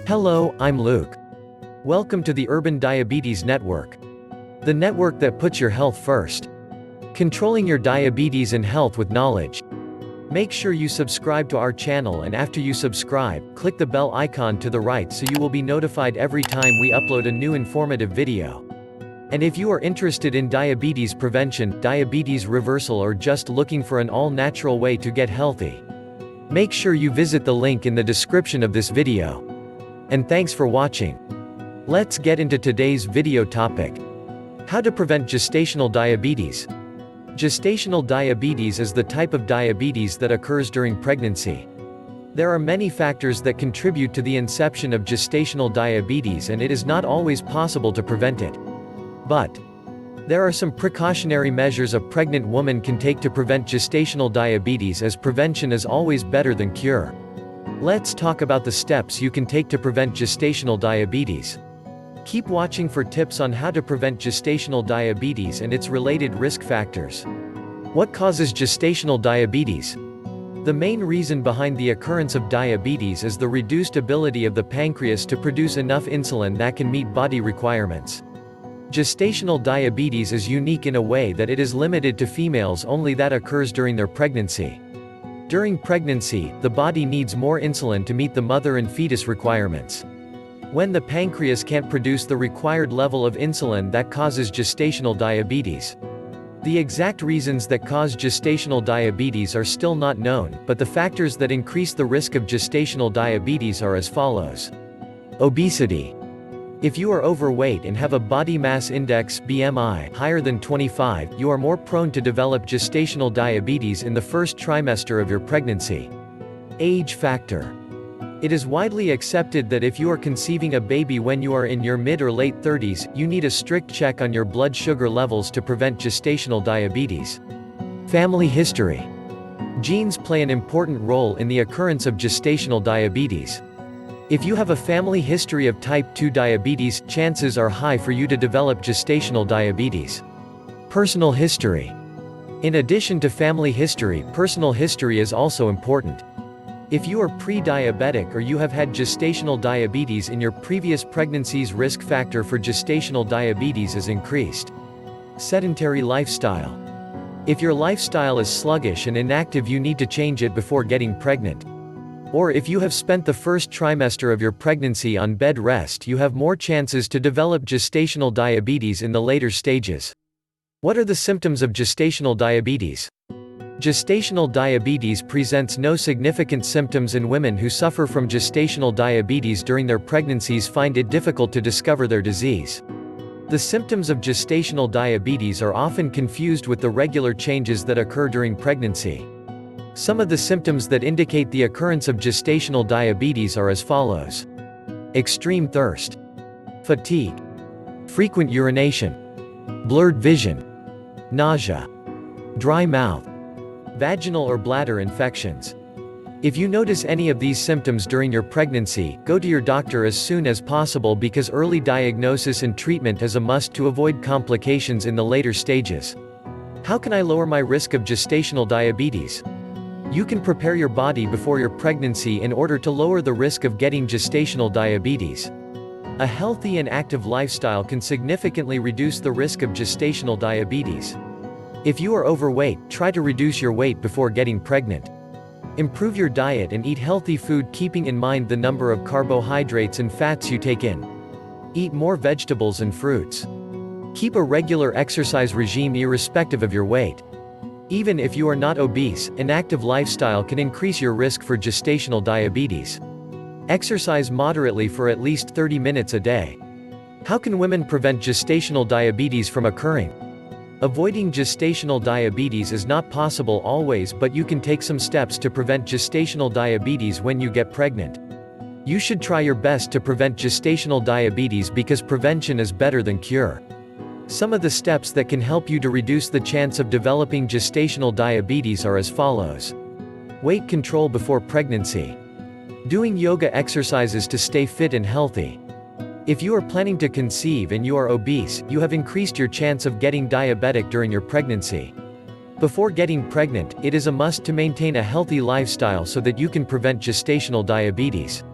Hello, I'm Luke. Welcome to the Urban Diabetes Network, the network that puts your health first. Controlling your diabetes and health with knowledge. Make sure you subscribe to our channel, and after you subscribe, click the bell icon to the right so you will be notified every time we upload a new informative video. And if you are interested in diabetes prevention, diabetes reversal, or just looking for an all-natural way to get healthy, make sure you visit the link in the description of this video. And thanks for watching. Let's get into today's video topic. How to prevent gestational diabetes. Gestational diabetes is the type of diabetes that occurs during pregnancy. There are many factors that contribute to the inception of gestational diabetes, and it is not always possible to prevent it. But there are some precautionary measures a pregnant woman can take to prevent gestational diabetes, as prevention is always better than cure. Let's talk about the steps you can take to prevent gestational diabetes. Keep watching for tips on how to prevent gestational diabetes and its related risk factors. What causes gestational diabetes? The main reason behind the occurrence of diabetes is the reduced ability of the pancreas to produce enough insulin that can meet body requirements. Gestational diabetes is unique in a way that it is limited to females only, that occurs during their pregnancy. During pregnancy, the body needs more insulin to meet the mother and fetus requirements. When the pancreas can't produce the required level of insulin, that causes gestational diabetes. The exact reasons that cause gestational diabetes are still not known, but the factors that increase the risk of gestational diabetes are as follows. Obesity. If you are overweight and have a body mass index (BMI) higher than 25, you are more prone to develop gestational diabetes in the first trimester of your pregnancy. Age factor. It is widely accepted that if you are conceiving a baby when you are in your mid or late 30s, you need a strict check on your blood sugar levels to prevent gestational diabetes. Family history. Genes play an important role in the occurrence of gestational diabetes. If you have a family history of type 2 diabetes, chances are high for you to develop gestational diabetes. Personal history. In addition to family history, personal history is also important. If you are pre-diabetic or you have had gestational diabetes in your previous pregnancies, risk factor for gestational diabetes is increased. Sedentary lifestyle. If your lifestyle is sluggish and inactive, you need to change it before getting pregnant. Or if you have spent the first trimester of your pregnancy on bed rest, you have more chances to develop gestational diabetes in the later stages. What are the symptoms of gestational diabetes? Gestational diabetes presents no significant symptoms, and women who suffer from gestational diabetes during their pregnancies find it difficult to discover their disease. The symptoms of gestational diabetes are often confused with the regular changes that occur during pregnancy. Some of the symptoms that indicate the occurrence of gestational diabetes are as follows. Extreme thirst, fatigue, frequent urination, blurred vision, nausea, dry mouth, vaginal or bladder infections. If you notice any of these symptoms during your pregnancy, go to your doctor as soon as possible, because early diagnosis and treatment is a must to avoid complications in the later stages. How can I lower my risk of gestational diabetes? You can prepare your body before your pregnancy in order to lower the risk of getting gestational diabetes. A healthy and active lifestyle can significantly reduce the risk of gestational diabetes. If you are overweight, try to reduce your weight before getting pregnant. Improve your diet and eat healthy food, keeping in mind the number of carbohydrates and fats you take in. Eat more vegetables and fruits. Keep a regular exercise regime irrespective of your weight. Even if you are not obese, an active lifestyle can increase your risk for gestational diabetes. Exercise moderately for at least 30 minutes a day. How can women prevent gestational diabetes from occurring? Avoiding gestational diabetes is not possible always, but you can take some steps to prevent gestational diabetes when you get pregnant. You should try your best to prevent gestational diabetes, because prevention is better than cure. Some of the steps that can help you to reduce the chance of developing gestational diabetes are as follows. Weight control before pregnancy. Doing yoga exercises to stay fit and healthy. If you are planning to conceive and you are obese, you have increased your chance of getting diabetic during your pregnancy. Before getting pregnant, it is a must to maintain a healthy lifestyle so that you can prevent gestational diabetes.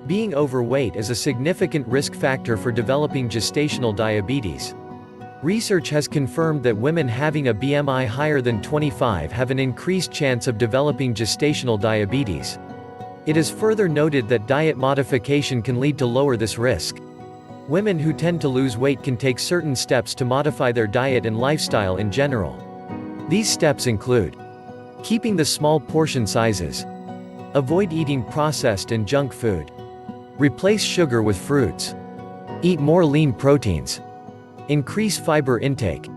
Being overweight is a significant risk factor for developing gestational diabetes. Research has confirmed that women having a BMI higher than 25 have an increased chance of developing gestational diabetes. It is further noted that diet modification can lead to lower this risk. Women who tend to lose weight can take certain steps to modify their diet and lifestyle in general. These steps include keeping the small portion sizes, avoid eating processed and junk food, replace sugar with fruits, eat more lean proteins, increase fiber intake,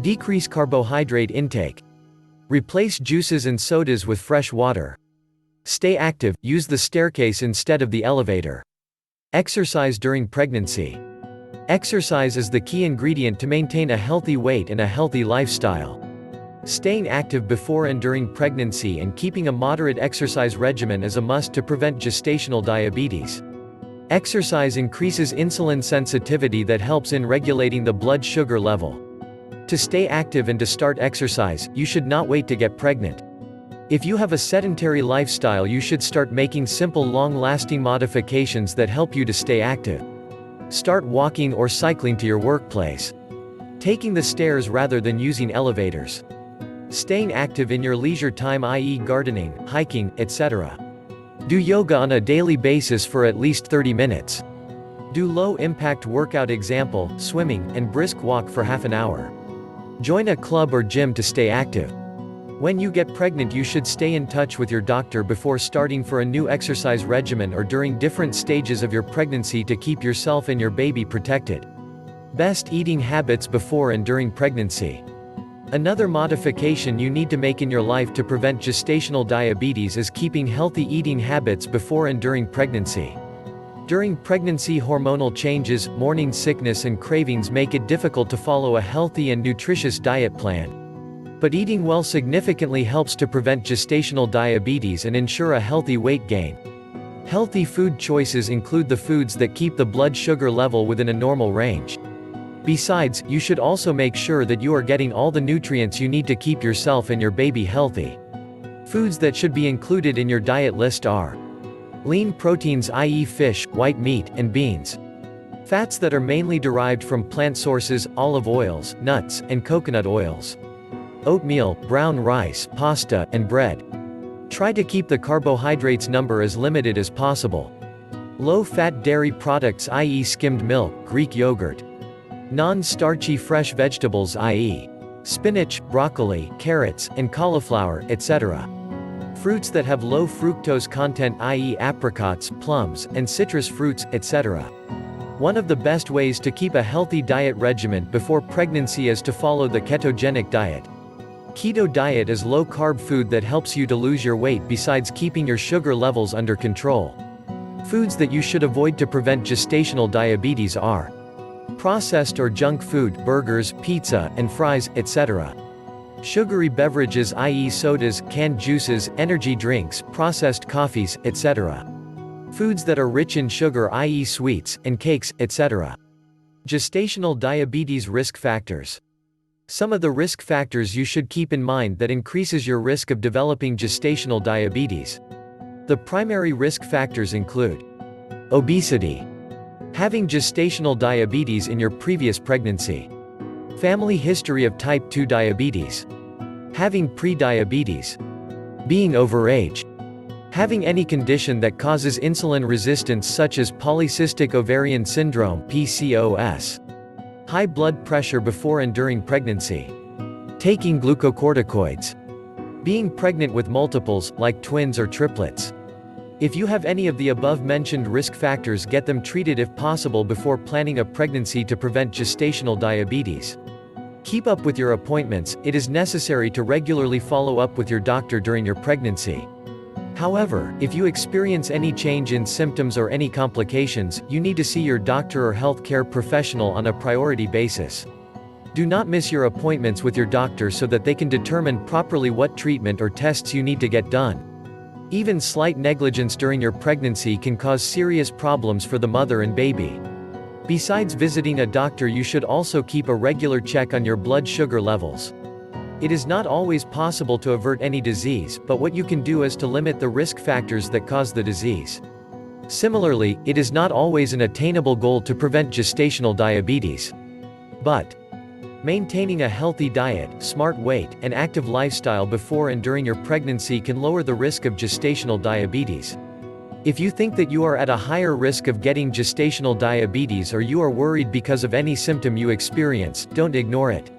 decrease carbohydrate intake, replace juices and sodas with fresh water, stay active, use the staircase instead of the elevator, exercise during pregnancy. Exercise is the key ingredient to maintain a healthy weight and a healthy lifestyle. Staying active before and during pregnancy and keeping a moderate exercise regimen is a must to prevent gestational diabetes. Exercise increases insulin sensitivity that helps in regulating the blood sugar level. To stay active and to start exercise, you should not wait to get pregnant. If you have a sedentary lifestyle, you should start making simple, long-lasting modifications that help you to stay active. Start walking or cycling to your workplace. Taking the stairs rather than using elevators. Staying active in your leisure time, i.e. gardening, hiking, etc. Do yoga on a daily basis for at least 30 minutes. Do low-impact workout, example, swimming, and brisk walk for half an hour. Join a club or gym to stay active. When you get pregnant, you should stay in touch with your doctor before starting for a new exercise regimen or during different stages of your pregnancy to keep yourself and your baby protected. Best eating habits before and during pregnancy. Another modification you need to make in your life to prevent gestational diabetes is keeping healthy eating habits before and during pregnancy. During pregnancy, hormonal changes, morning sickness and cravings make it difficult to follow a healthy and nutritious diet plan. But eating well significantly helps to prevent gestational diabetes and ensure a healthy weight gain. Healthy food choices include the foods that keep the blood sugar level within a normal range. Besides, you should also make sure that you are getting all the nutrients you need to keep yourself and your baby healthy. Foods that should be included in your diet list are lean proteins, i.e. fish, white meat, and beans. Fats that are mainly derived from plant sources, olive oils, nuts, and coconut oils. Oatmeal, brown rice, pasta, and bread. Try to keep the carbohydrates number as limited as possible. Low-fat dairy products, i.e. skimmed milk, Greek yogurt. Non-starchy fresh vegetables, i.e. spinach, broccoli, carrots, and cauliflower, etc. Fruits that have low fructose content, i.e. apricots, plums, and citrus fruits, etc. One of the best ways to keep a healthy diet regimen before pregnancy is to follow the ketogenic diet. Keto diet is low-carb food that helps you to lose your weight besides keeping your sugar levels under control. Foods that you should avoid to prevent gestational diabetes are processed or junk food, burgers, pizza, and fries, etc. Sugary beverages, i.e. sodas, canned juices, energy drinks, processed coffees, etc. Foods that are rich in sugar, i.e. sweets, and cakes, etc. Gestational diabetes risk factors. Some of the risk factors you should keep in mind that increases your risk of developing gestational diabetes. The primary risk factors include obesity, having gestational diabetes in your previous pregnancy, family history of type 2 diabetes, having pre-diabetes, being overage, having any condition that causes insulin resistance such as polycystic ovarian syndrome (PCOS), high blood pressure before and during pregnancy, taking glucocorticoids, being pregnant with multiples, like twins or triplets. If you have any of the above-mentioned risk factors, get them treated if possible before planning a pregnancy to prevent gestational diabetes. Keep up with your appointments. It is necessary to regularly follow up with your doctor during your pregnancy. However, if you experience any change in symptoms or any complications, you need to see your doctor or healthcare professional on a priority basis. Do not miss your appointments with your doctor so that they can determine properly what treatment or tests you need to get done. Even slight negligence during your pregnancy can cause serious problems for the mother and baby. Besides visiting a doctor, you should also keep a regular check on your blood sugar levels. It is not always possible to avert any disease, but what you can do is to limit the risk factors that cause the disease. Similarly, it is not always an attainable goal to prevent gestational diabetes. But maintaining a healthy diet, smart weight, and active lifestyle before and during your pregnancy can lower the risk of gestational diabetes. If you think that you are at a higher risk of getting gestational diabetes or you are worried because of any symptom you experience, don't ignore it.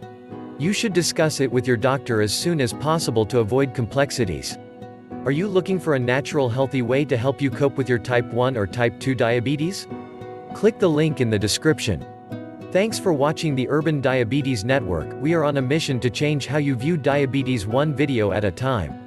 You should discuss it with your doctor as soon as possible to avoid complexities. Are you looking for a natural healthy way to help you cope with your type 1 or type 2 diabetes? Click the link in the description. Thanks for watching the Urban Diabetes Network. We are on a mission to change how you view diabetes one video at a time.